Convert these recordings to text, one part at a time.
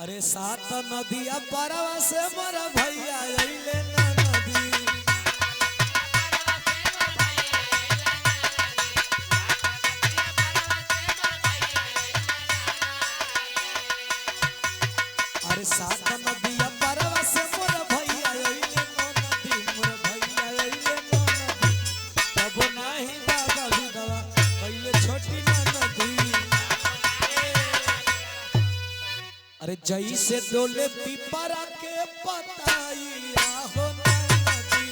अरे सात नदिया पारवा से मोर भैया अइले ना नदी। अरे सात नदिया पारवा से मोर भैया अइले ना नदी, मोर भैया अइले ना नदी। तब नाही बाबा विधवा पहले छोटी ना नदी। अरे जई से डोले पिपरा के पताइया हो नदी।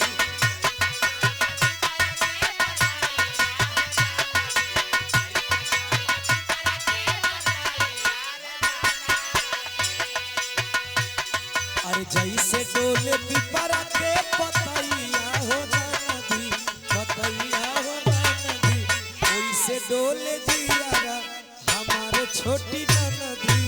अरे जई से डोले पिपरा के पताइया हो नदी, पताइया हो नदी। ओइसे डोले जियारा हमारे छोटी नदी।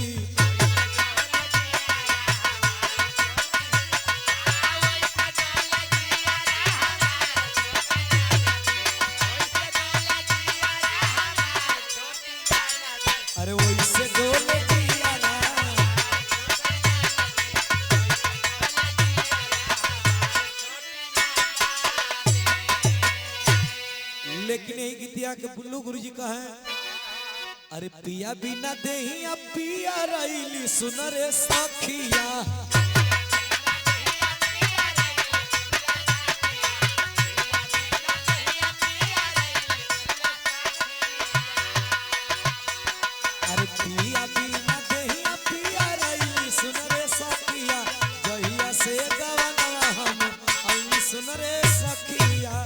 अरे वैसे डोले जियारा लेकिन यही गीतिया के बुल्लू गुरुजी का है। अरे पिया बिना देही अब पिया रईली सुन रे सखिया। अरे पिया बिना देही अब पिया रईली सुन रे सखिया। जहिया से गवनवा हम अइली सुन रे सखिया।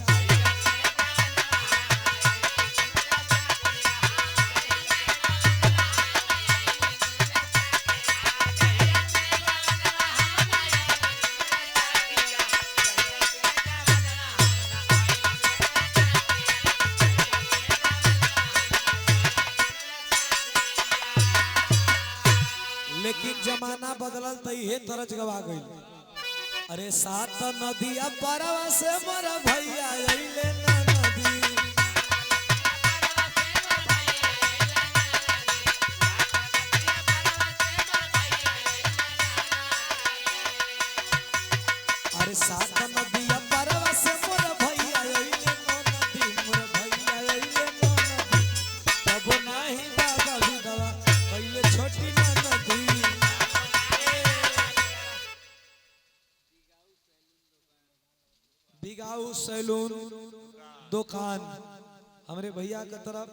लेकिन जमाना बदलल तो ये तरज गवा गई। अरे सात नदिया पारवा से मोर भैया अइले ना नदी। अरे सात नदिया पारवा से मोर भैया अइले ना नदी, मोर भैया अइले ना नदी। तब नाही बाबा विधवा पहले छोटी ना नदी। बिगाऊ सैलून दुकान हमरे भैया के तरफ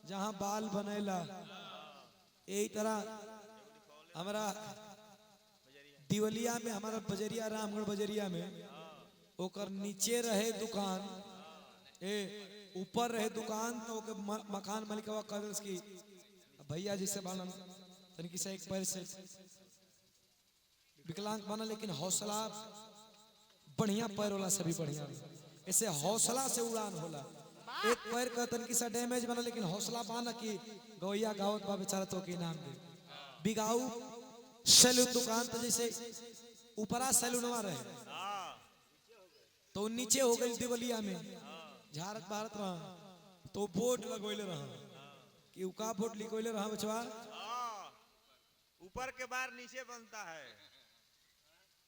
जहाँ बाल बनेला यही तरह हमारा दिवलिया में, हमारा बजरिया रामगढ़ बजरिया में ओकर नीचे रहे दुकान, ऊपर रहे दुकान। तो मकान मालिकवा कदर की भैया जिसे बालन तनिक से एक पैर से विकलांग बना, लेकिन हौसला बढ़िया पैर वाला सभी बढ़िया। ऐसे हौसला से उड़ान होला। एक पैर का तनकी सा डैमेज बना, लेकिन हौसला पाना कि गौया गावत बा बेचारा तो के नाम दे। बिगाऊ सैलून दुकान तो जैसे ऊपरा सैलूनवा रहे तो नीचे हो गई दिवलिया में झारत भारत रहा। तो बोर्ड लगोले रहा कि उका बोर्ड लिखोले रहा बचवा ऊपर के बार नीचे बनता है।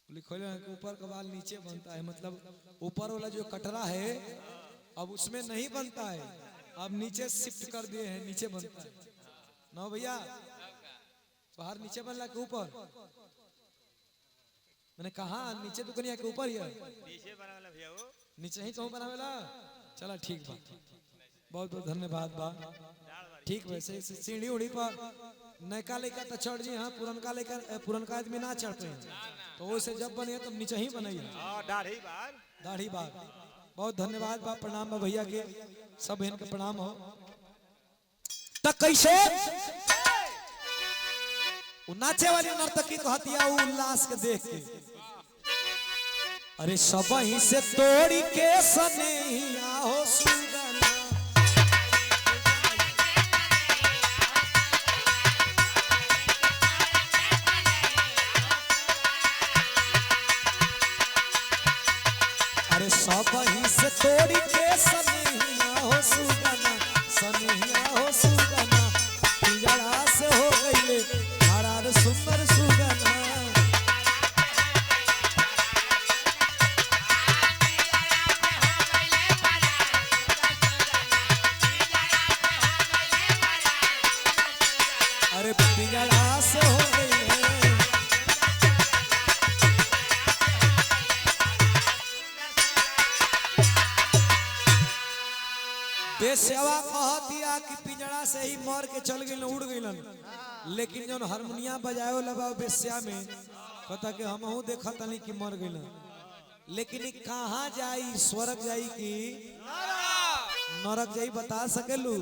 लिखोले ऊपर का बाल नीचे बनता है, मतलब ऊपर वाला जो कटरा है अब उसमें नहीं बनता है, अब नीचे शिफ्ट कर दिए हैं, नीचे बनता है ना भैया। बाहर नीचे बनला के ऊपर मैंने कहा नीचे दुकनिया के ऊपर ही है, नीचे बनावेला भैया वो नीचे ही कहूँ बनावेला। चला ठीक बा, बहुत बहुत धन्यवाद बा। ठीक वैसे सीढ़ी उड़ी पर नयका लेकर तो चढ़ जी। हाँ पुरनका लेकर पुरनका आदमी ना चढ़ते हैं, तो वैसे जब बने तब नीचे ही बनाइए दाढ़ी बार। दाढ़ी बार। बहुत धन्यवाद बा, प्रणाम बा भैया के, सब बहन के प्रणाम हो। तक कैसे नाचे वाली नर्तकी कहतिया उल्लास के देख के। अरे सब ही से तोड़ी के सनेहिया हो सुगना। अरे सब ही से तोड़ी के सनेहिया हो सुगना, सनेहिया हो सुगना। पिंजड़ा से हो गईले हरार सुंदर सुगना। बेसेवा कहतिया कि पिंजड़ा से ही मर के चल गइल उड़ गइलन, लेकिन जौन हारमोनिया बजावे लबा बेस्या में कहता कि हमहू देखत नहीं कि मर गइलन, लेकिन कहाँ जाई, स्वर्ग जाई कि नरक जाई, बता सकेलू?